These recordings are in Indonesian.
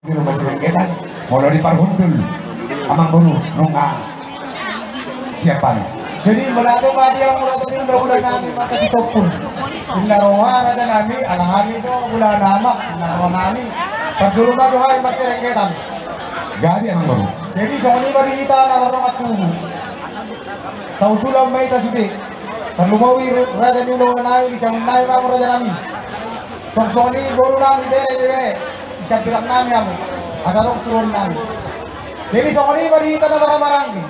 di rumah Serenggetan mau di Parhundul amang buru nungang siapa nih jadi melatu dia mulai bulan nami maka si topun inarohan ada nami alahami itu bulan nama inarohan nami pagdulu na dohay mas Serenggetan gadi amang buru jadi soni bari kita nawarong at tubo saudulang may tasudi perlumawi raja nulo na nami isang nami mga raja nami soni buru nami bere isang bilang nami ako agarok suon nami jadi soni bari kita na maramarangi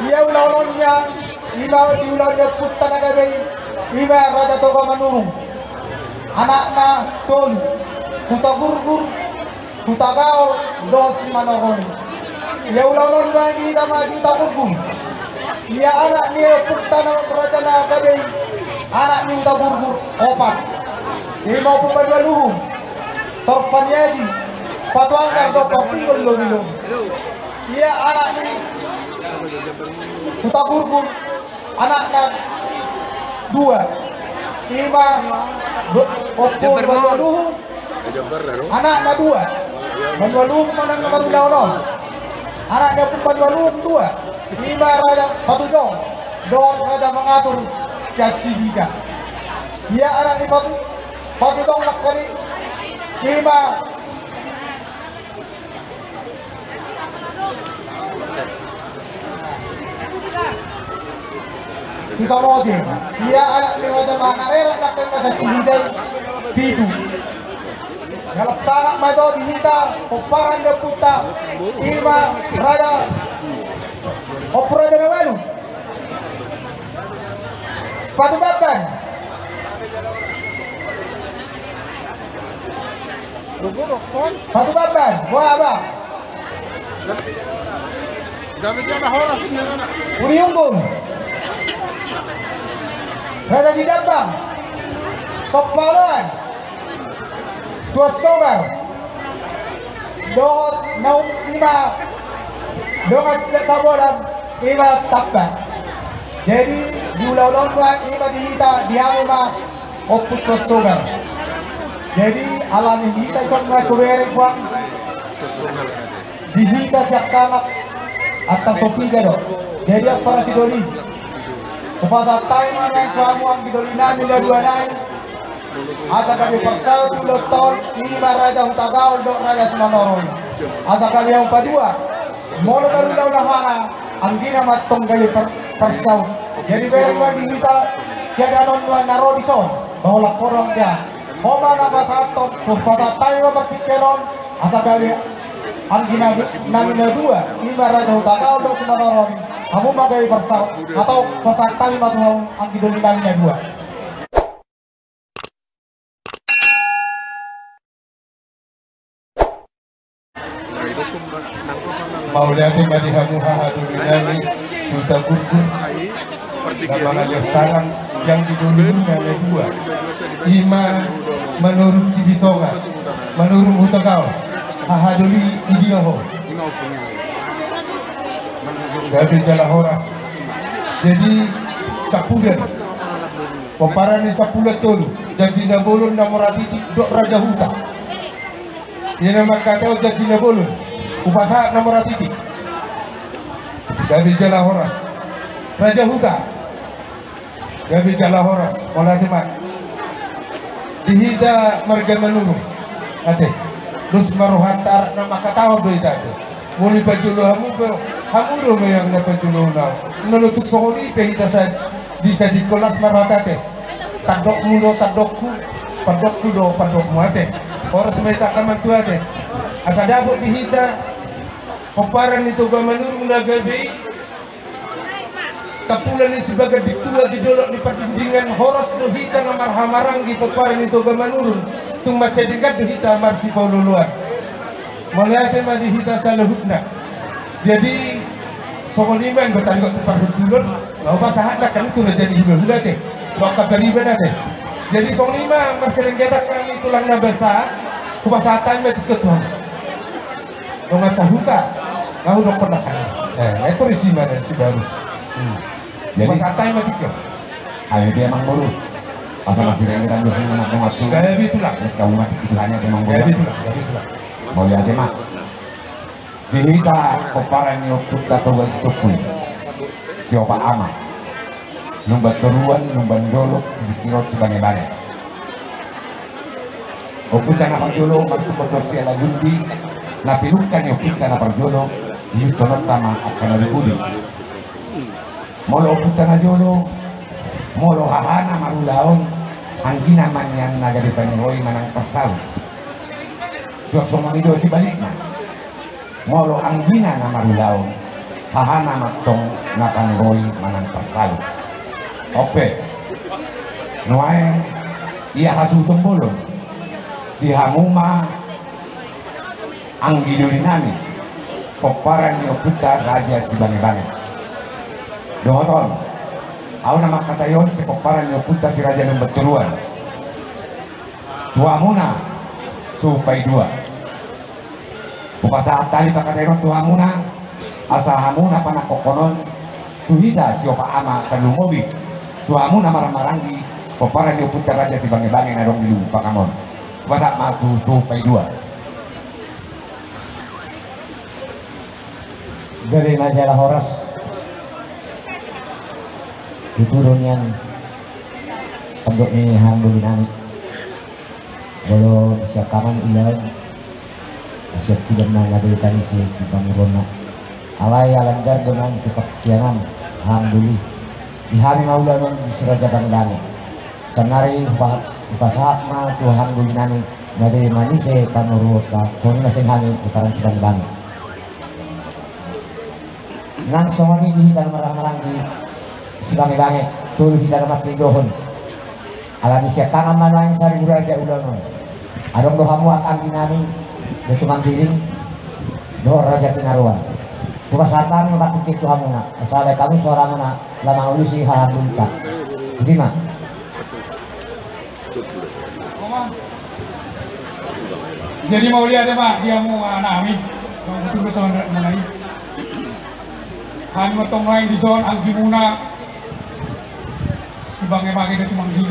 iya ulaunon niya iba diulau dia putta na gabay iba raja toka manurung anak na tol kuta gurgur kuta kau dos manoroni iya ulaunon ba hindi na masing gurgur iya anak niya putta na raja na gabay anak niya kuta gurgur opat iya mau pumadwaluhong torpanyaji patuang kardo papingon lomilong iya anak niya kuta gurgur anak na dua ima opo banwaluhong anak na dua banwaluhong manang na banulaw anak na pun banwaluhong dua ima raja patujong doon raja mengatur siya sibisa iya anak ni patujong nakani ima Susamoje, dia anak ni Raja Makarera nak kena sa sinisay pitu. Galap sangat mato dihita, peparan de puta, ima Raja Operaja Nawelu. Patubaban. Patubaban, buah apa? Uniunggum. Raja Sidabang Sokpalan Dua Sogar Dohot Naum Ima Dongas Lekabolam Ima Tapban jadi di ulau-ulau Ima dihita dihamima Oput Dua Sogar jadi alami dihita Sokma Kuberek Wang dihita siap kamak atas sopi gado jadi para sidoli kupasa tayo mga kamu ang bidolina nila duanay asa kami persal dulu ton lima raja utagaw do raja Sumanorong asa kami ang padua molo baru daw nahana ang ginamatong kami persal jadi berwa dinita kaya non narodison bahwa korong dia homa na basaton kupasa tayo mabakikeron asa kami ang ginamit namin na dua lima raja utagaw do Sumanorong kamu magai bersau atau pasang matuhang ang gidoni namin na dua. Maulati madihamu hahadulinani suta gurgur nama salam yang gidoni namin dua. Ima menurut Sibitonga menurut Hutagao hahaduli idioho Gabi Jalahoras jadi sapulan peparani sapulat tolu jadi nabolon namorati dok Raja Huta ini nama kata jadi nabolon upasa namorati Gabi Jalahoras Raja Huta Gabi Jalahoras olah teman dihida marga manuru ate dus maruhantar nama katawa do ite muli pajulo hamu hamuro mo yang napajulo na nalutuk sokoni pehita sa bisa di kelas maratate tadok mulo tadokku padokku do padokmu ate oras may takaman tu ate asa dabot dihita peparan itu gamanurung na gabi kapulan ni sebagai ditua didolok di pertindingan horas do hita na marhamarang di peparan itu gamanurung tung maca dengar do hita marsi paululuan melihatnya mah dihita sa luhutna jadi sokolima yang bertani kok terparut dulur nggak apa sahat kan itu udah jadi hula-hula teh waktu beribadah teh jadi sokolima masih Serenggetan kami tulang nabasa kupasatan mati ketuhan dong cahuta kau dong pernah kan itu risi mana si baru jadi kupasatan mati ke ayo dia emang buru pasal masih Serenggetan juga anak-anak tuh gaya bitulah kamu mati tuhannya emang buru gaya bitulah mau lihat mak dihita peparan yo puta tugas tukun siapa ama numbat teruan numban dolok sedikirot sebanyak banyak oputa na pagjolo magtukotos siya lagundi na pinukan yo puta na pagjolo iyo tonot tama at kanalibuli molo oputa na jolo molo hahana marulaon ang ginaman yang nagadipanihoy manang pasaw suak itu si balik na molo ang gina na marulaon hahana maktong napanihoy manang pasaw ope noae iya hasutong bolon dihamuma ang giduli nami peparan niyo puta raja si bangi-bangi dohoton ako na makatayon si peparan niyo puta si raja ng Baturuan tuwa muna supay dua bukasaat tali pakatayon tuwa muna asaha muna panakokonon tuhida si opa ama kalumobi tuwa muna marang-maranggi peparan niyo puta raja si bangi-bangi na dong dilu pakamon bukasaat matu supay dua dari majalah Horas diturun yang penduk ini handul dinamik kalau siap kanan ulang siap tidak mengadil tadi si Bangurona alai alamgar dengan kekianan handuli dihami maulan di Siraja Bangdani sanari upasahat ma Tuhan dinamik dari manise kanurut kau nasi hani putaran sedang bang nang somani dihitan marang-marang di sebangi-bangi tulu hitan mati dohon alami siya tangan manang sari uraja ulangon adong dohamu akan dinami itu manggiring doh raja tinaruan kupasatan batik itu hamuna asalnya kami seorang anak lama ulusi hahamulita Zima jadi mau lihat ya Pak dia mau anak kami betul sama mengenai kami matong lain di zon anggi muna si bangi-bangi itu manggil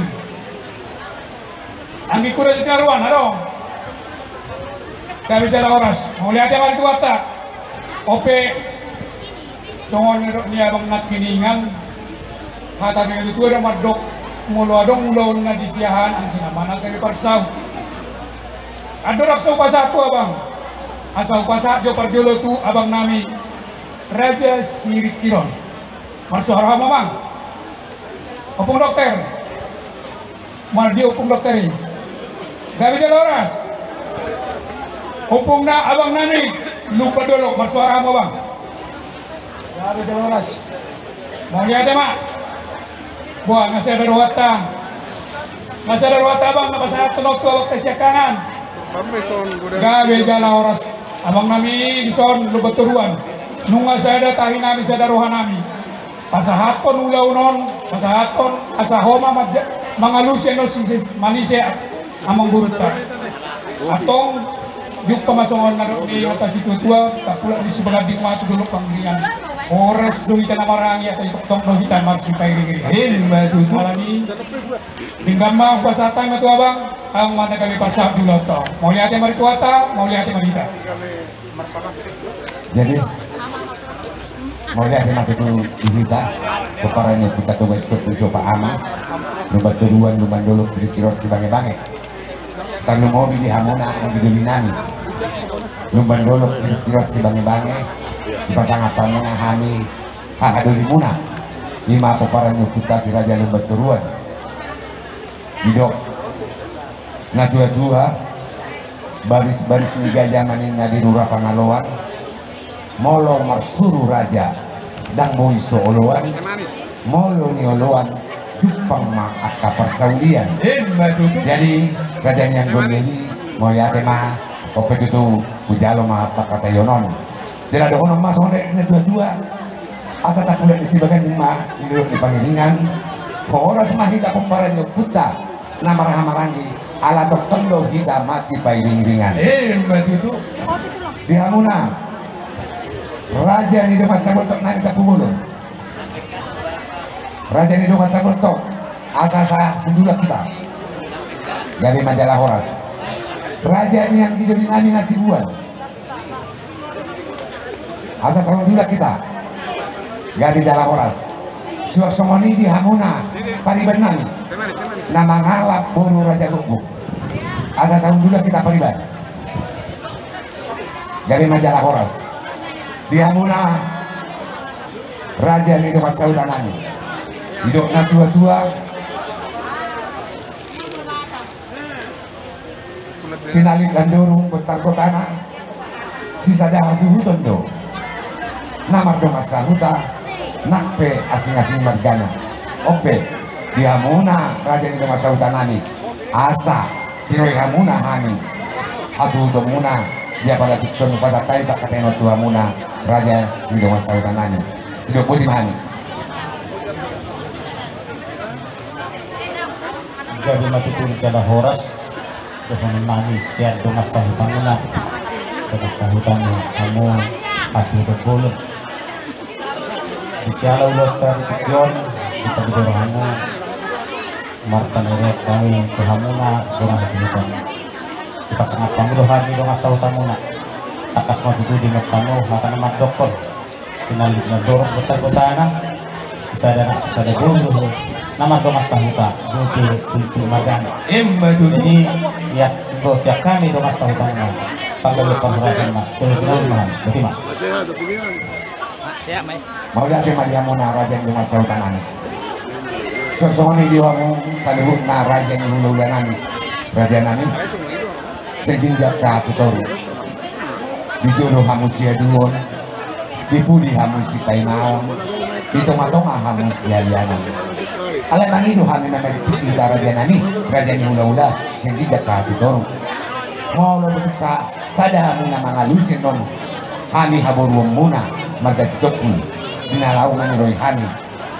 anggi kuda di karuan adong kami bicara Horas mau lihat ya itu wata ope songon ni abang nak kiningan hata dengan itu ada madok mulu adong mulu na disiahan anggi na mana kami parsau ada raksa upasa tu abang asal upasa jo parjolo tu abang nami Raja Sirikiron marsuhara mamang opung dokter mal dia opung dokter ini gak bisa loras opung na abang nani lupa dulu marsuhara mamang gak bisa loras mau lihat ya mak buah ngasih ada ruwata abang napasahat tunok tu abang kesyakangan gak bisa loras abang nami dison lupa turuan nunga sada tahi nami sada roha nami pasahaton ulaunon pasahaton asahoma mangalusya no manisya amang buruta atong yuk pamasongan na ni atas itu tua tak pula di sebelah di matu dulu panggilan Horas do kita namarangi atau tong do kita marsi pairi batu alani tinggal mah pasatay matu abang ang mata kami pasab dulu to mau lihat mari tuata mau lihat marita jadi mau lihat mati itu kita keparanya kita coba ikut bersopa ama numbat turuan numban dolok sedikit si bange-bange kalau mau di hamona yang didominani numban dolok sedikit si bange-bange dipasang apa muna hami hahaduli muna lima peparanya kita si raja numbat turuan bidok nah dua-dua baris-baris niga zaman ini di Rura Pangaloan molo marsuru raja dang boiso oloan molo ni oloan jupang maaka persaudian jadi raja yang gondeli mau lihat mah opet itu ujalo mah pakata yonon jadi ada orang masuk ada dua-dua asa tak kulihat isi bagian lima di pangiringan Horas mah hita pembaran yung puta na marahamarangi ala tondo hita masih pairing-ringan itu di hamuna Raja ni do masta boltok na kita pumulong. Raja ni do masta boltok asa-asa dulu kita. Dari majalah Horas. raja ini yang tidur di nami Hasibuan. Asa sama dula kita gadi jala horas suasomoni di hamuna pariban nami nama ngalap boru raja lubuk. Asa sama dula kita pariban gadi majalah horas di hamuna raja ini mas sautan nami hidupnya tua-tua tinalik landurung bentar kotana sisa dah suhuton do namar do masahuta nakpe asing-asing margana ope di hamuna raja ni do masahuta nani asa tiroi hamuna hani asuhuto muna dia pada tikton pasatai pak kateno tu hamuna raja ni do masahuta nani hidup putih hani gabi matutulog jala horas doon nami siya do masahutan muna do masahutan kamu asuhuto bulot Isiala ulot dari Tikyon di pagdorohanmo Marta neret kami kehamuna kurang hasilutan kita sangat panguluhan di mga sautan muna takas matutudi magtamo maka naman doktor pinalik na dorong betag-betana sisada bulu naman do masahuta duti tulti magana jadi ya do siap kami do masahutan mo pagdalo panghurasan mas tulad na berarti mak mau lihat dia hamuna raja ni do masahuta nani sosoni di wamu salihut na raja ni hulu nani raja nani seginjak satu toru dijodoh hamusia duon dipudi hamusi taimaon ditonga-tonga hamusia lianan alam ang ino kami na nagtiti raja nani raja ni hula-hula seginjak satu toru mau lo betul sada hamuna mga lusin non kami haburuang muna magkasidok pun dinalaungan roy hani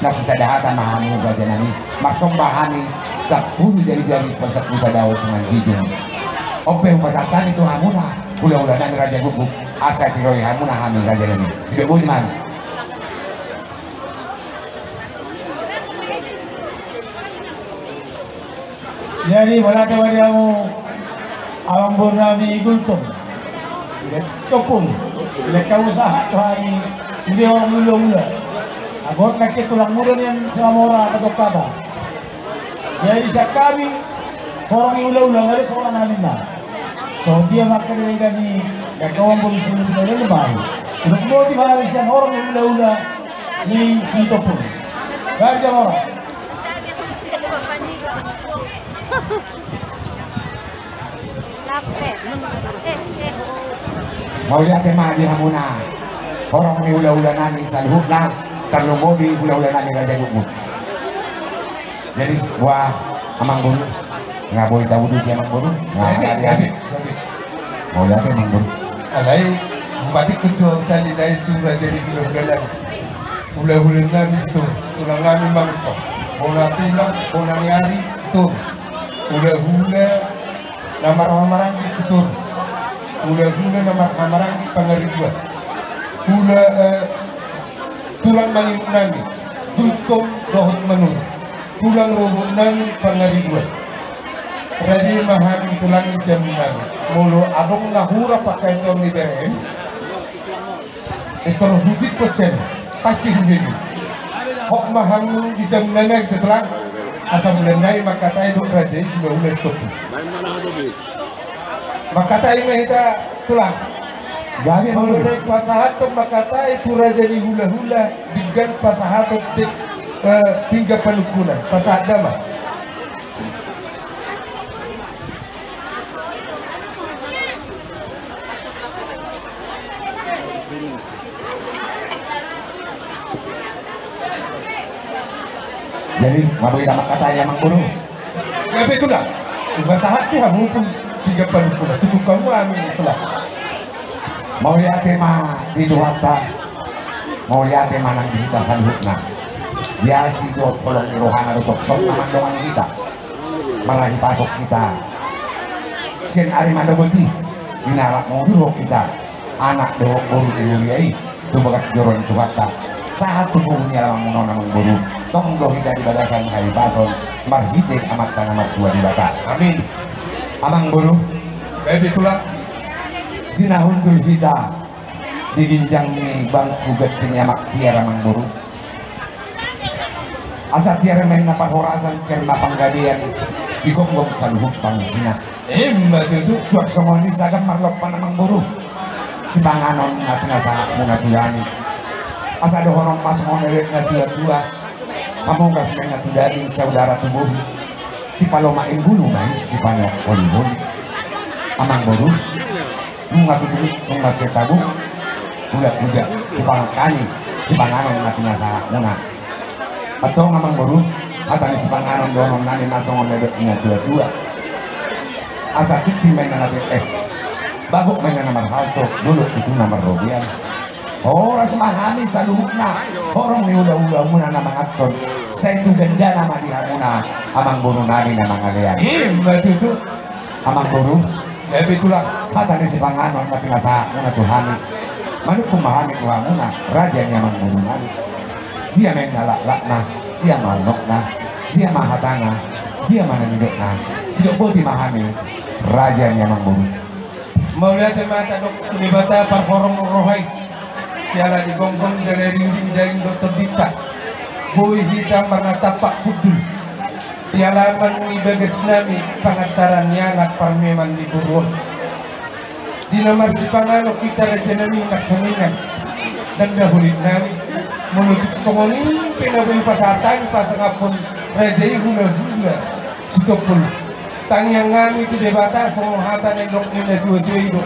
nagsasadahatan mahamu raja nani masombahani sa puno dari pasapu sa daw sa mandigin ope upasatan itu hamuna hula-hula nani raja guguk asa tiroy hamuna hani raja nani sudah buti man jadi wala tawariamu awang burnami igultong tidak sopun tidak kausaha to hari sudah orang hula-hula abot nakitulang muda niyan sa mora pagkakaba jadi sa kami orang hula-hula nga rin sa namin na so dia makarinig ni gagawang bulis ng hula-hula na bahay sunod mo di ba rin siya orang hula-hula ni Sito po gari dyan orang mau lihat tema di hamuna orang ni hula-hula nani salihut na terlumo di hula-hula nani raja guguk jadi wah amang bulu nggak boleh tahu dia amang bulu nggak ada mau lihat amang bulu alay mati kucol sa nila itu raja di hula-hula hula-hula nani ito tulang namin mamito bona tulang bona niyari ito hula-hula na marang-marang di ito hula-hula na marang-marang di pangaribuan hula tulang maniuk nami tultong dohot manun tulang robot nami pangaribuan radi mahami tulang isam nami mulu adong nahura pakai ton ni berem itu musik pesen pasti begini hok mahamu isam nami tetelang asam lenai maka tayo dok raja hula-hula stop maka tayo mahita tulang gabi mau kalau naik pasahatok makata itu raja ni hula-hula dengan pasahatok hingga panukunan pasahat dama jadi mau dapat kata yang mangkuru gabi itu lah pasahat tu hamu pun hingga panukunan cukup kamu amin itulah mau lihat tema di duhata mau lihat tema nang di kita salihutna dia si dot kolong irohana do doktor naman doang kita malah pasok kita sen ari mandogoti dinarak mau dulu kita anak do buru diuliai tu bagas joron itu kata satu punya lamang nona mengburu tong dohi dari bagasan hari pason marhite amat tanah mat dua di bata amin amang buru Baby tulang dinahundul kita diginjang ni bangku getinya mak tiara mang buru asa tiara main napahorasan tiara mapanggadian si gonggong saluhuk pangisina itu suak somoni sagam marlok panamang buru si panganon na pinasa muna tulani asa dohorong mas monerit na dua-dua pamungkas main na tudading saudara tubuh si palomain bulu mai si panyak oli-oli amang buru bunga tutup bunga setabu bulat buja upangkani si panganon na pinasa muna atau ngamang buru atau si panganon dohorong nani masong monerit na dua-dua asa kiti main na natin bagok main na namar halto dulu itu namar robian oras mahami sa luhuk na horong ni ula-ula muna na mga ton sa itu ganda na madihamuna amang buru namin na mga gayan itu amang buru baby tulang kata ni si panganon na pinasa muna tuhani manuk kumahani kuha muna raja niya amang buru namin dia main nalak-lak na dia manok na dia mahatana dia mananidok na sidok di mahami raja niya amang buru mau lihat mata dok tulibata parforong rohai siala di gonggong dari rinding daing dokter dita boy hitam mana tapak kudul di halaman ni bagas nami pangantarannya anak parmeman di buruan di nomor si pangalo kita raja nami nak keningan dan dahulit nami menutup songoni penabuhi pasatan pasangapun raja hula-hula stopul tangyang ngami itu debata semua hata nilok nila dua-dua itu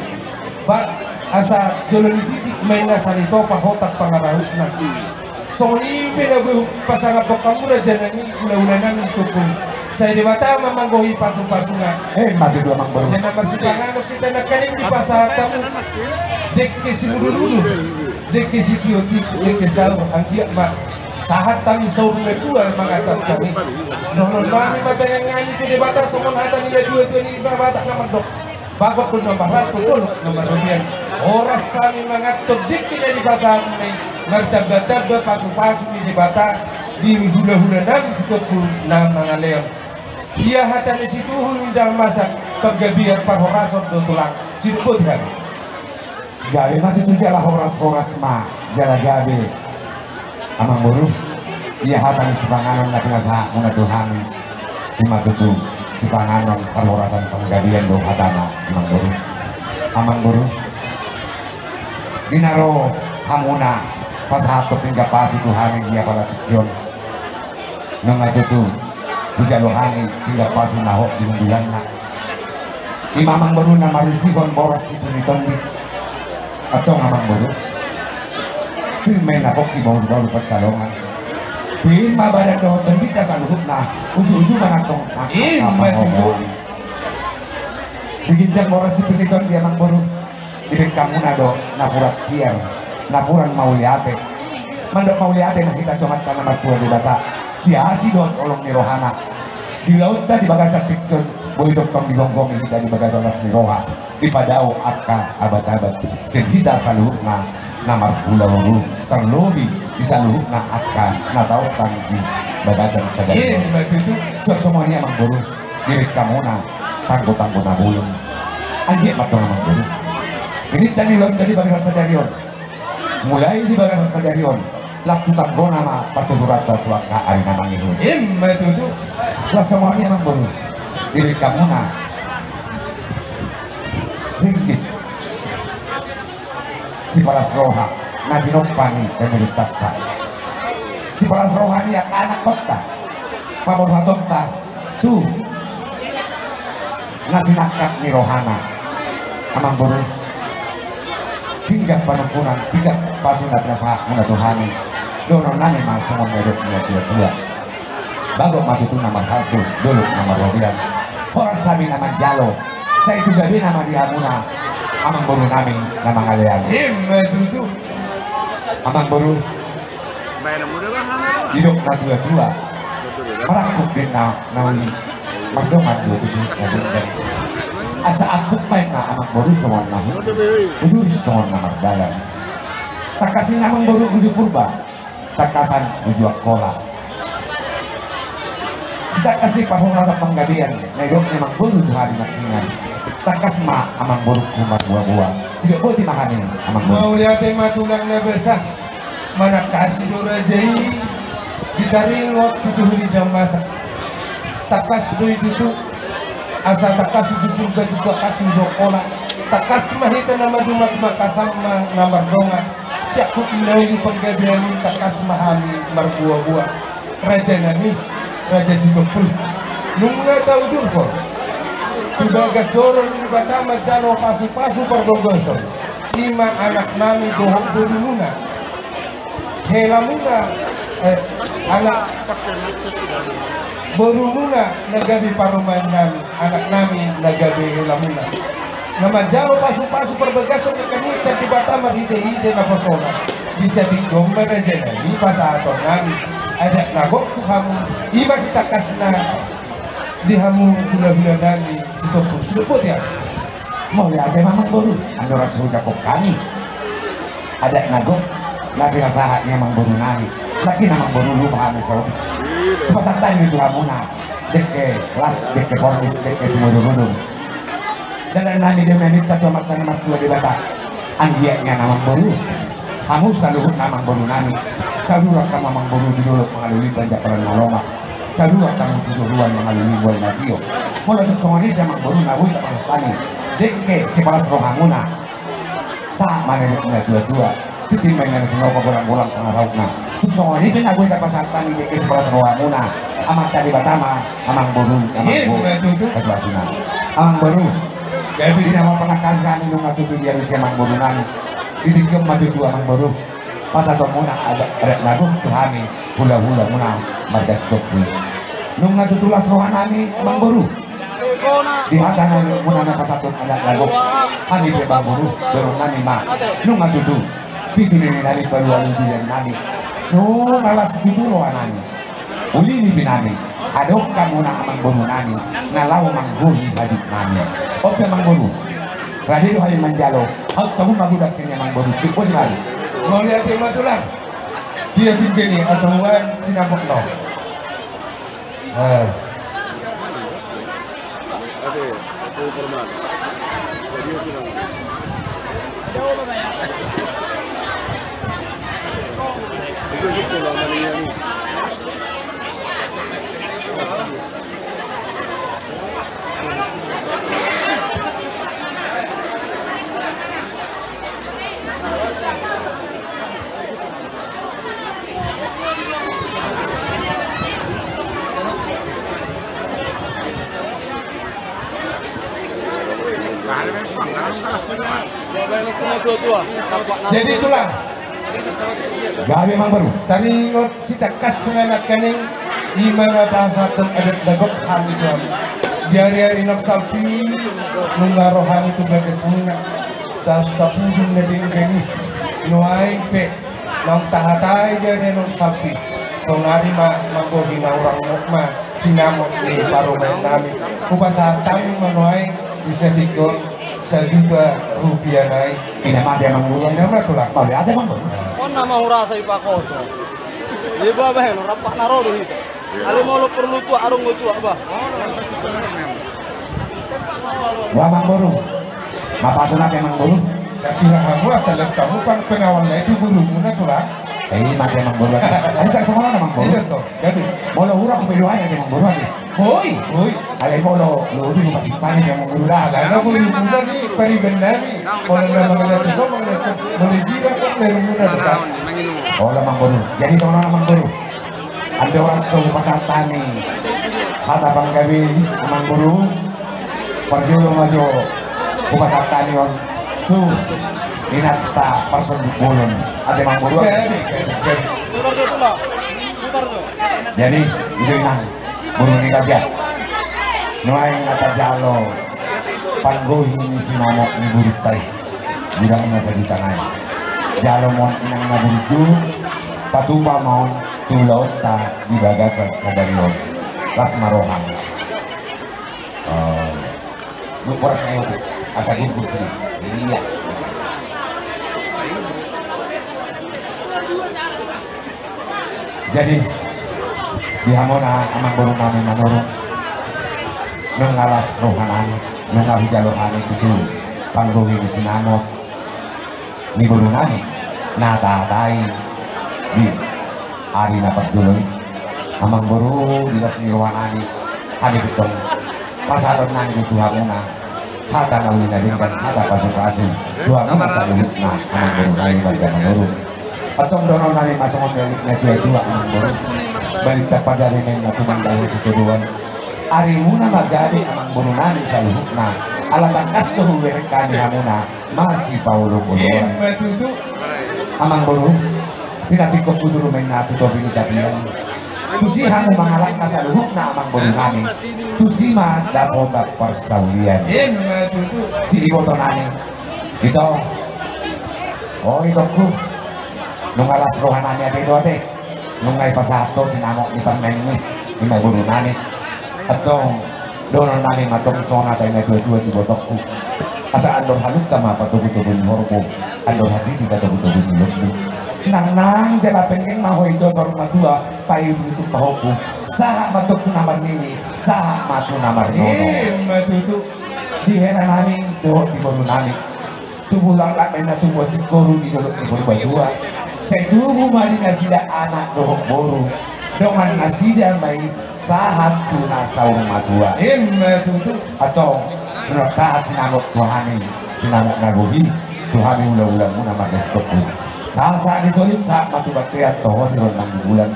bak asa dolon titik main na salito pahotak pangarahut na so ni pinabuhi pasangapok kamura dyan nani ula-ulanan ito po sa debata mamanggohi paso-paso na mati dua mang baru yan naman si pangano kita nakaling di pasahata mo dek ke si murululo dek ke si tiyotip dek ke sao ang diyak ma sahat kami saur metua mengatakan kami nonon kami mata yang ngani ke debata semua hata nilai dua-dua ni bata nama dok bagot pun nomor satu tolok nomor rupiah oras kami mengatur dik tidak di pasang ni martabah-tabah pasu-pasu di debata di hula-hula dan setopu nama ngaleon ia hata ni situ hundang masak paggabiar parhorasot do tulang siruput kan gabi mati tu jala horas-horas ma jala gabi amang buru iya hata ni si panganon na pinasa muna tuhami ima tutu si panganon parhorasan panggabian do hatana amang buru dinaro hamuna pasato pingga pasi tuhami iya pala tikyon nang tutu bujalohani pingga pasi nahok di hundulan na imamang buru na marisihon boras itu nitondi atau amang buru main ako kibaw-baw pagkalongan pin mabadan doon tandita sa luhut na uju-uju manatong diginjang moras si piniton dia mang buru ibig kamu na do napurat kier napuran mauliate mandok mauliate na kita cumat ka na matua di bata diasi doon olong ni Rohana di laut ta di bagasan pikon boy doktong di gonggong hita di bagasan las ni Roha di padao at ka abat-abat sinhita sa luhut na namar pulau terlobi bisa luhuk na akan na tahu tanggi bagasan sadari itu semuanya emang buru diri kamu na tanggo-tanggo na bulung anjir matong emang buru ini tadi laut tadi bagasan sadarion mulai di bagasan sadarion laku tanggo nama patudurat tua ka ari namang ihun itu lah semuanya emang buru diri kamu na ringgit si palas roha na ginopani pemilik takta si palas roha niya anak kota paborhaton ta tu na sinakap ni Rohana amang buru hingga panumpunan hingga pasunat na sa muna tuhani doon nani masuk medok niya dua-dua bago matutu nomor satu dulu nomor robian horas sabi naman jalo sa itu gabi nama dia muna amang buru nami na mga layan itu amang buru hidok na dua-dua merakuk din na nauli magdongan dua-dua na dindan asa akuk main na amang buru semua namin udur semua na magdalan takasin amang buru uju purba takasan uju akola sidakas di pahong rasa panggabian na hidok ni mang buru tuhari nakingan takas ma amang buruk rumah buah-buah sudah boleh dimakan ini amang buruk mau lihat tulang na besar mana kasih dora jai ditaring wat situ hidang masak takas do itu asa takas itu baju takas jokola takas mahita nama dumat makasam nama donga siakut menawi penggabiani takas mahami marbuah-buah raja nami raja Sitopul nungga tahu durko sudah gacoran di Batama jano pasu-pasu perdogoson 5 anak nami dohok berumuna helamuna anak berumuna nagabi paruman nami anak nami nagabi helamuna nama jano pasu-pasu perdogoson kekanican di Batama hide-hide na persona bisa digombar aja nami pasaton nami ada nabok tuh kamu ima si takas na dihamu gula-gula nami Sitopul sudah ya mau lihat mamang baru anda rasul jakok kami ada nagok lagi rasahatnya mamang baru nami lagi namang baru lupa kami saudi pasal tadi itu hamuna deke las deke pornis deke semua dulu dan nami dia menita tuh mata tua di bata anggiaknya namang baru kamu saluhut namang baru nami saluhut kamu mamang baru dulu mengalami banyak peran maloma saluhut kamu tujuan mengalami buat natio mulai untuk semua ini namang baru nawi tak pernah tani deke si paras rohamuna saat mana dia dua-dua titik mainan itu nopo bolang-bolang pengarahna itu semua ini kan aku tak pasang tani deke si paras rohamuna amat tadi Batama amang baru amang baru kecuasuna amang baru jadi tidak mau pernah kasih ini nunggu tuh dia si amang baru nani didikem madu dua amang baru pas atau muna ada lagu tuhani hula-hula muna marga Sitopul nunggu tuh tulas rohanani amang baru di hadapan muna na pasatun ada lagu kami bebang buru dorong nani ma nung atutu pitu ni nani baru alu bilang nani nung alas gitu rohanani uli ni binani adok kamu na amang buru nani nalau mangguhi hadik nani oke amang buru radio hayu manjalo hal kamu magudak sini amang buru ikut lagi mau lihat tema tulang dia begini asawan sinapok no Formal. Jadi sudah. Itu sekolah mana ni? Jadi tulang gawe mang baru taringot si takas nganak kaning imana pasatun adat dagok ham itu biari-ari nok sapi nungarohan itu bagas muna das tapudung na din gani nuay pe nang tahatay dari nok sapi so ngari manggohi na orang mukma sinamot ni parumain namin upasatang manuay bisa dikot Rp1 naik ini mah dia mang baru ini mah tulang mau lihat mang baru kon nama urasa ipakoso di bawah baheno rapak naro do hito ali mau lo perlu tua arung tua bah wah mang baru mapasuna ke mang baru kira kamu asal kamu kan pengawalnya itu guru muna tulang mah dia mang baru ada tak sama mana mang baru iya toh jadi mau lo urang kepeluannya dia mang baru lagi hoi ada mau lo dulu masih panik yang mang baru dah karena guru muna ni paribendani kalau nama ngeliat itu boleh kira kan dari muna dekat oh mang baru jadi orang mang baru ada orang suhu pasar tani kata bang gabi mang baru perjulo maju ke pasar tani on tuh inata person bolon ada mang baru jadi itu nang buru ni kaja nuai ngata jalo panggohi ni sinamok ni buruk tay bilang nasa di tangan jalo mon inang naburju patuba mon tulaut ta di bagasan sadarion las marohang buat saya asa gugur sini iya jadi di hamona amang baru nami manurung mengalas rohanani nungahu jalohane itu panggongi di sinamot ni burunani natatai di ari napat dulu amang buru dilas nirwanani hari betong pasaron nani itu hamuna hata naulina dingkan hata pasu-pasu dua nama salutna amang buru nani baga menurut atong dono nani masuk membelik na dua amang buru balita pada remen na tumandahul situduan ari muna magari amang buru nani saluhukna alatan kastuhu werek kami hamuna masih paulo puluhan amang buru pinatikop kudu rumen na tuto binitapian tusihan mangalak na saluhukna amang buru nani tusima dapota persaulian di iboto nani ito oh ito ku nung alas rohanani ate ito ate nung ngay pasato sinamok ni pangmengi ni may buru nani atong doon nani matong sona tayo na dua-dua di botok ku asa andor haluk kama patubu-tubu ni horko andor hati tiga tubu-tubu ni lukmu nang jala pengen maho ito sorong matua payu itu pahoku saha matuk namar nini saha matu namar nono matutu di hena nami doh di boru nami tubuh langkah mena tubuh si koru di dolok di boru bajua saya tubuh mali nasida anak doh boru dengan nasida mai sahat tuna saung matua matutu atau menurut sahat sinamok tuhani sinamok nagohi tuhani ulang-ulang muna magestokku saat disolid saat matu baktian tohon ronang di bulan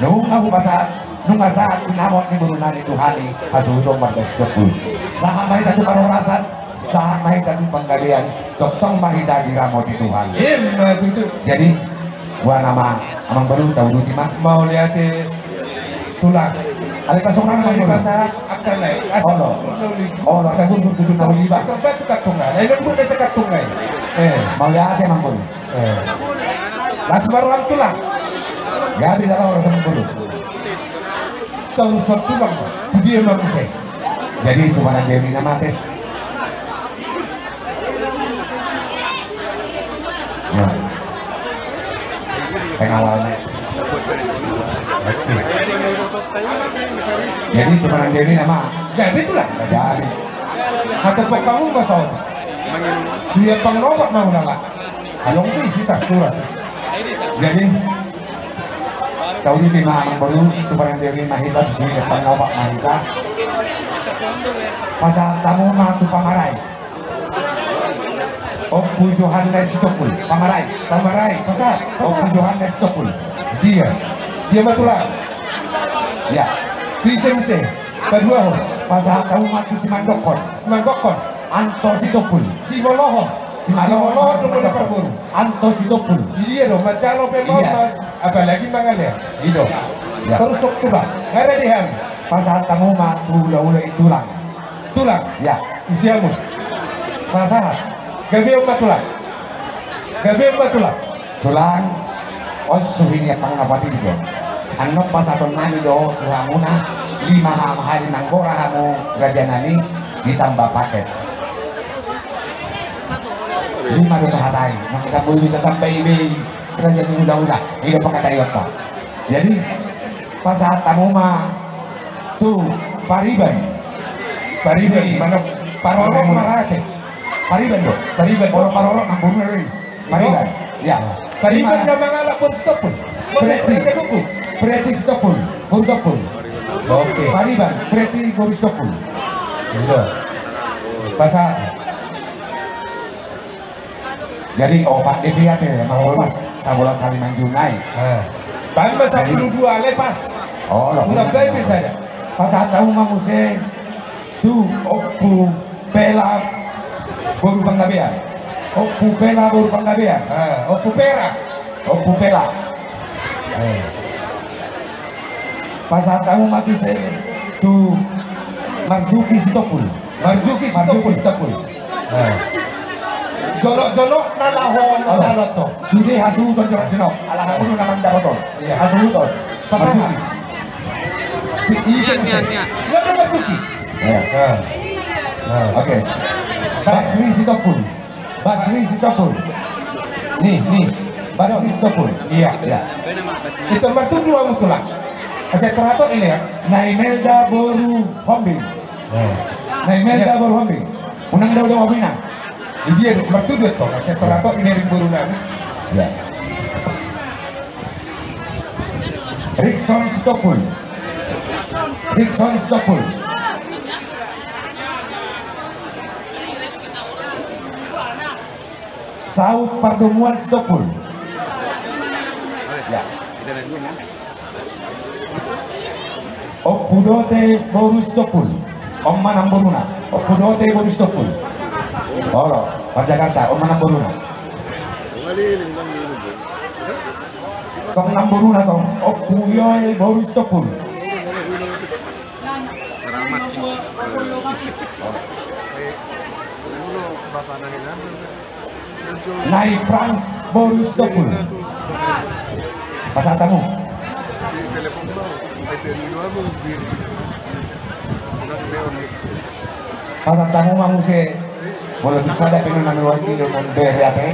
nung aku pasaat nung saat sinamok ni burunani tuhani atau utong magestokku saat mahita tu parorasan saat mahita tu panggalian toktong mahita diramo di Tuhan jadi gua nama amang baru tahu duti mah mau lihat tulang ada kasongan lagi bahasa akan naik oh saya pun tujuh tahun libat tempat tu katungan ini pun desa katungan mau lihat emang baru las baruan tulang gak bisa tahu rasa baru tahun satu bang dia manusia jadi itu barang Dewi nama teh ya pengawalnya jadi itu barang Dewi nama gak itulah jadi atau kamu masalah siapa ngerobat mau nggak kalau isi tak surat jadi tahu di lima amang baru itu barang Dewi mahita di sini depan ngerobat mahita pasal tamu matu pamarai Opu Johannes Topul pamarai pasal Opu Johannes Topul dia matulah ya bisa kedua pasal tamu matu simandokon Anto Sitopul Simoloho itu boleh perburu Anto Sitopul iya dong macam pemot apalagi mangannya itu terus sok coba nggak ada dihan pasal tamu matu ulah tulang ya isiamu pasal gabi umat tulang oh suhinya pangapati itu anok pasaton nani do tuhamuna 5 hari nanggora kamu rajanani ditambah paket 5 dosa hatai makita bumi tetap bayi kerajaan udah hidup pakai tayota jadi pasal tamu mah tuh pariban mana parorok marate pariban orang parorok nambungnya lagi pariban ya pariban sama ngalak pun stopun berarti stopun oke pariban berarti baru stopun pasal jadi obat DPA teh mau sabola saliman junai bamba 12 lepas udah baik saja pasal tahu mamuse tu opu pela baru panggabean opu pela pasal tahu mati saya tu Marzuki Sitopul Jolok nalahon nalato sudah hasil jolok ala hasil naman dapat hasil itu Marzuki bisa nggak ada Marzuki oke Basri Sitopul nih Basri Sitopul iya itu matu dua mutulah saya keraton ini ya Naimelda Boru Hombing Unang daw daw abina. Hindi yan, martudot to. Kasi tarato, iniring buru namin. Ya. Rickson Stopul. Rickson Stopul. Saud Pardomuan Stopul. Ya. Okudote Boru Stopul. Om Manamboruna. Okudote Boru Stopul. Olo, Pak Jakarta, Om Manamboruna. Kong Namboruna tong Okuyoy Boru Stopul. Nai Frans Boru Stopul. Pasal tamu. Pasal tamu manguse. Boleh bisa ada pengen nami wakil dengan bere apa?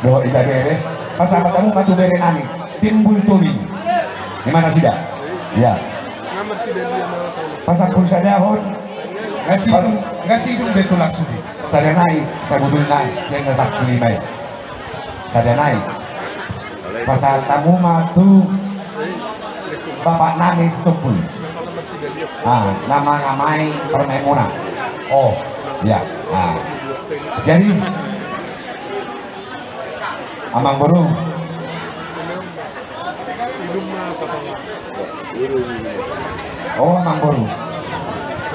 Doh ida bere. Pasal tamu matu bere nami. Timbul tubing. Gimana sih dah? Ya. Pasal pulsa dahon. Ngasih dong betul langsung. Saya naik, saya budul naik, saya ngasak kelima ya. Saya naik. Pasal tamu matu Bapak Nami Stopul. Nama-namai Permaimuna. Oh, ya. Jadi Amang Boru. Oh, Amang Boru.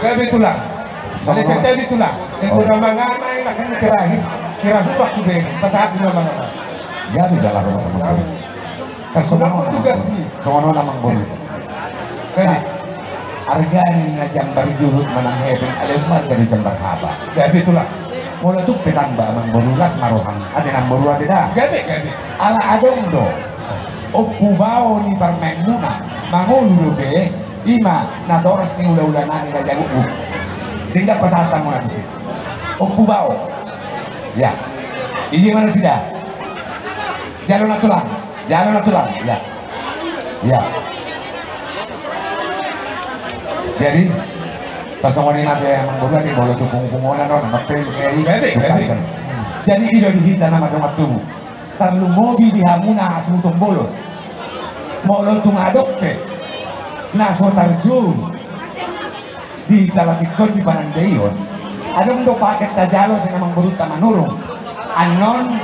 Gabi tulang. Saya tadi tulang. Itu nama ngamai lah kan terakhir. Kira buat tu be. Pasal nama nama. Gabi dalam rumah sama Boru. Kan Semua tugas ni. Sono Amang Boru. Kali. Harga ni ngajang bari juhud manang hebeng alemat dari jembar haba. Gabi tulang. Mula tu penamba Amang Boru las marohang. Ada nang Boru ada dah. Gabi. Ala adong do. Okubao ni Parmaimuna. Mangulu be. Ima na doras ni ula-ula nani na jago. Tinggal pasatan mo natin siya. Okubao. Ya. Ini mana sih dah? Jalur na tulang. Ya. Ya. Jadi pasongan natin Amang Boru natin boleh tu pungpungan no, natin saya. Jadi ilo dihita na madumat tubo. Tarlu mobi di hamuna asmutong bolot. Molo tungadok pe. Naso tarjun di talatikon di Panandayon. Adong do paket tajalo sa Amang Boru tamanurong. Anon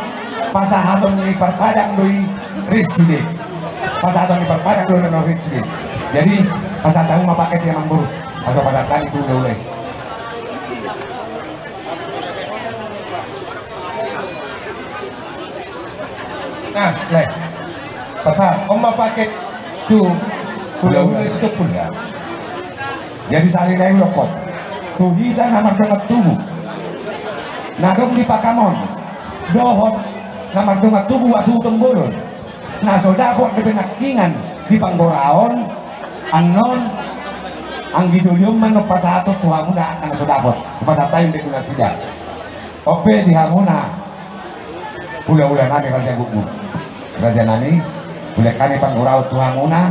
pasahaton ni Parpadang doi reside. Pasahaton ni Parpadang doi no reside. Jadi pasatan mo mapaket ni Amang Boru. Pasatan itu ulay. Nah, leh. Pasal om mapaket tu ulah-ulah Stopul ya. Jadi sali lain lokot. Tuhida nama dengat tubuh. Nadong di Pakamon. Dohot nama dengat tubuh asu tembolon. Nah soldakot di penakingan di Panggoraon. Anon ang gidulyong man pasato tuhamuna ang sodakot. Pasatayon di kulat sida. Ope di hamuna. Ula-ula nani raja buku. Raja nani. Ula kami Panggorao tuhamuna.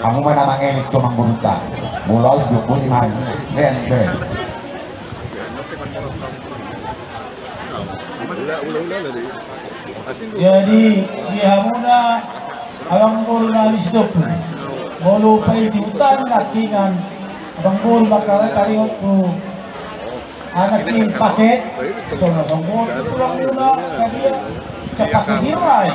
Kamu mana mangelik tu Amang Boru ta? Mulau 25 len. Jadi di hamuna Amang Boru na Stopul. Molo pay di hutan nakingan Amang Boru bakal tayo tu anak yung paket. So nasongkot tulang muna kaya sa paket diray.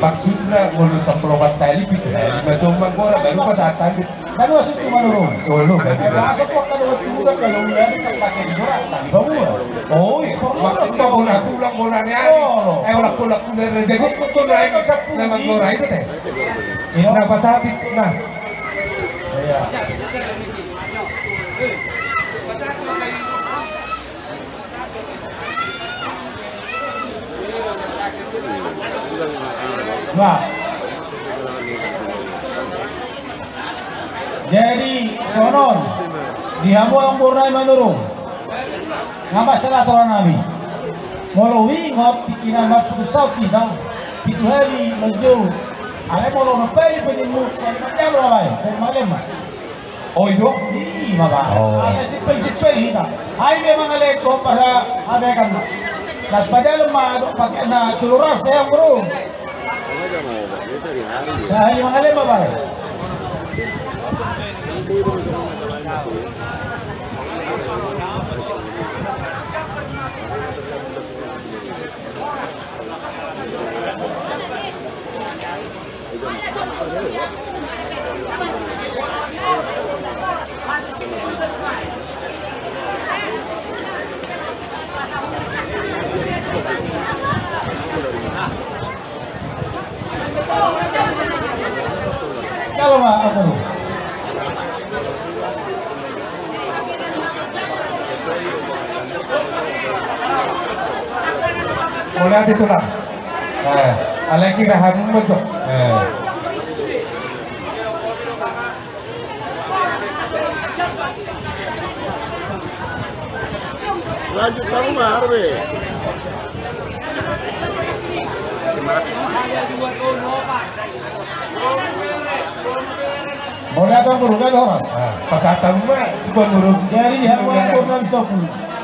Maksudnya mulu sa pelobat tali gitu. Betul Manggora baru pasatan. Kan wasip tumanurong. Ulu kan. Masuk waktu lewat kuburan kalau ulan sa paket diray. Bawa. Oh, maksudnya tulang bola ni ari. Ulah tulak dari jadi tulang na Manggora itu teh. Nah pasapit nah. Iya. Nah, jadi sonon di hamu ang buray manurong nga masalah seorang nabi molowi ngop tikinamat pusaw tidak pitu hari menuju ale molo no peli penimu saya macam apa saya malam Oh itu? Iya ba? Oh. Asa sipil-sipil hita. Ay may mga leko para abekan. Las padalo maado pakai na tuluras na yang bro. Sa hali mga lema ba? Kalau mah apa tuh? Mulai hati tulang. Alaki rahamu betul. Lanjut kamu mah Arbe. Boleh apa bro? Kan horas. Pasatan mah bukan burung. Jadi di hawa program stop.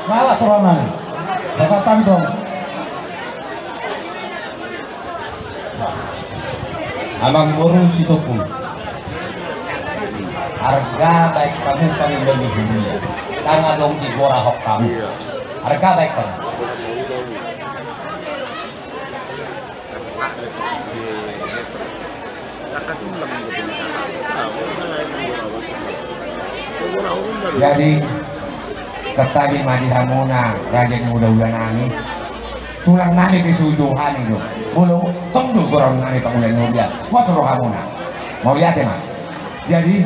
Ngalah sorangan. Pasatan dong. Amang Boru Sitopul. Harga baik kamu panggil di dunia. Tanga dong di gora hok kamu. Harga baik kamu. Jadi setadi madihamuna raja yang udah nami tulang nami kesujuhan itu bulu tunggu kurang nami pangulan nyurya mau suruh hamuna mau lihat emang jadi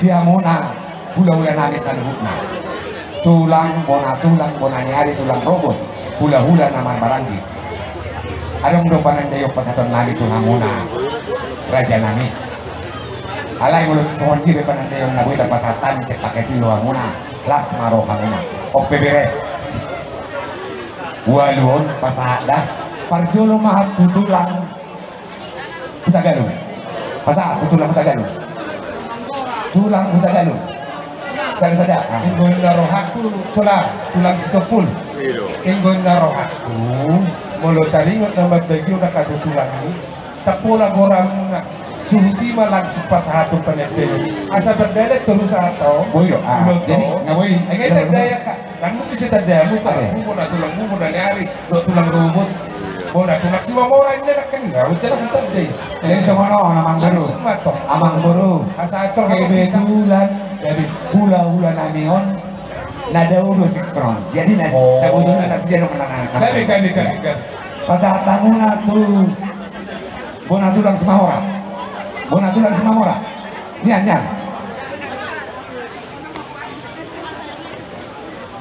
dihamuna hula-hula nami saluhutna tulang bona nyari tulang robot hula-hula nama barangki ada mudah-mudahan dayok pasatan nami tuh hamuna raja nami alay mulut sohon kibe panande yung nabuhi pasatan cek pakai tilo hamuna las maro hamuna oke bere walon pasada parjolo mahat tutulang Putagalu pasada tutulang Putagalu tulang Putagalu sada inggoy na rohaku tulang Sitopul inggoy na rohaku mulut taringot na magbagyo na katutulang tapula gorang na suhuti malang pas satu penetnya asa berdaya terus atau boyo jadi ngawoy ay terdaya ka kan mo kasi terdaya mo tulang mo na nyari tulang robot mo na tulang si mamora ini nak kan enggak ucara terdaya jadi semua amang baru amang baru asa ator kayak betulan jadi hula-hula namion nada udah sikron jadi nasi sabutuna nasi jano menangan kami pas tamuna tuh bona tulang semua Bona tulang semamora, nyan.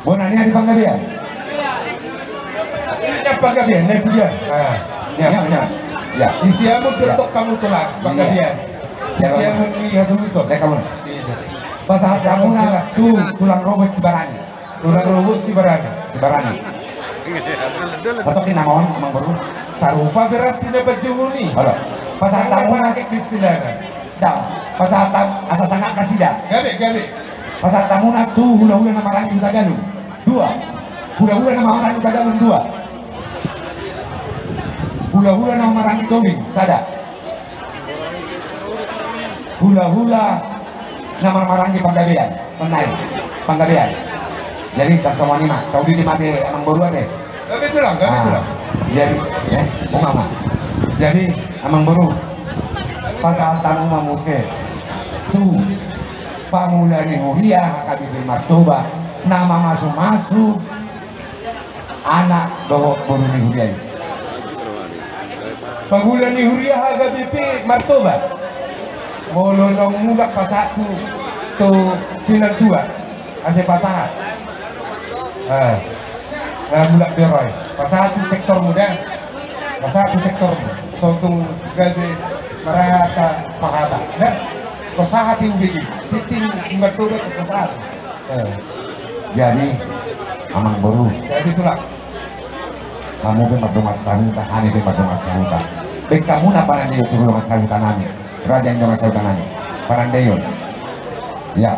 Bona ni di Panggabian. Ini Panggabian, naik dia. Nyan. Ya. Isiamu tutup kamu tulang Panggabian. Isiamu ni hasil tutup. Lek kamu. Pasal kamu na tulang robot Sibarani. Tulang robot Sibarani. Patokin namon amang baru. Sarupa berarti dapat jumlah ni. Halo. Pasal tamu pakai istilah dah pasal tamu asal sangat kasih dah gabe pasal tamu nak tu hula-hula nama orang kita galu dua hula-hula nama orang kita galu dua hula-hula nama orang kita wing sada hula-hula nama orang di Panggabean senai Panggabean jadi tak semua ni mah kau di mati emang baru ada gabe tulang jadi mama jadi amang baru pasal tamu mamuse tu pangulani huria kabibi martoba nama masuk anak dohok baru ni huria pangulani huria kabibi martoba molonong mulak pasatu tu tinang tua ase pasahat mulak beroy pasatu sektor muda pasatu sektor sotung gabe merata pahata dan kesahati ubegi titing imbatube kesahat jadi amang baru jadi itulah kamu bemat dong asahuta ani bemat dong asahuta bek kamu na parandeyo turu dong asahuta nami raja dong asahuta nami parandeyo Ya.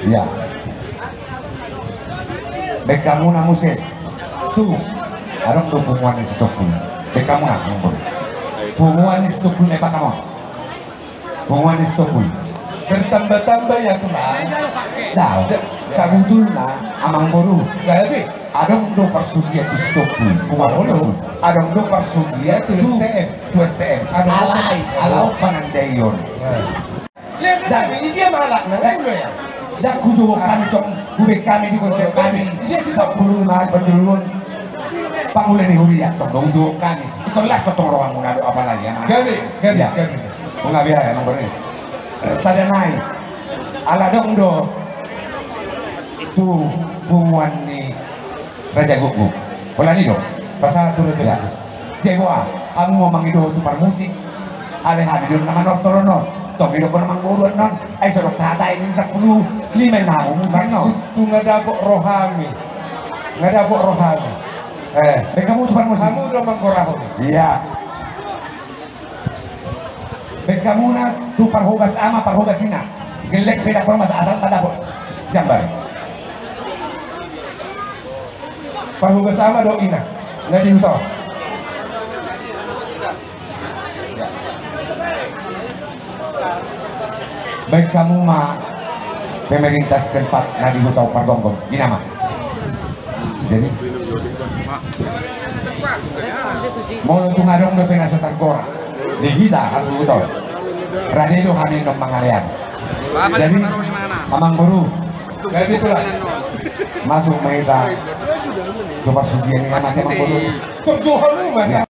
Ya. Bekamu na musik. Tuh. Arong do bunguan ni stokul. Bekamu na ngomong. Bunguan ni stokul ne pakamo. Bunguan ni stokul. Bertambah-tambah ya kemang. Dah, sabudul na amang boru. Gabi. Adong do parsugia tu stokul. Bunguan stokul. Adong do parsugia tu STM. Tu STM. Alay, alau panandayon. Lihat kami ini dia malak na. Ya. Dan kudu kami tong hubik kami di konsep kami. Dia 10 mahal pendulun. Pangulan ni Huria tong kudu kami. Ito last tong ruang muna do apa lagi ya. Gabi. Bunga biaya emang bener. Sadanai. Ala dong do. Tu bunguan ni Raja Guguk. Pola ni do. Pasal tu Ya. Jewa, kamu mau mangido tu par musik. Ale hadir nama nortorono. Tong hidup orang mangguruan non, ay sorok tata ini 10 lima na musik no. Tu ngadabok rohani. Kamu tu par musik. Kamu udah mangkoraho. Iya. Kamu na tu par hubas ama par hubas sina. Gelek peda par mas asal pada po. Jambar. Parhuga sama do ina. Nadi huto. Baik kamu mah pemerintah setempat nadi hutau pargonggong gina mah jadi mau untuk ngadong do penasetan gora di kita kasu hutau radeno hamin dong mangarian jadi amang buru Kayak gitulah. masuk maita coba sugian ini anaknya amang buru Tujuanmu mas.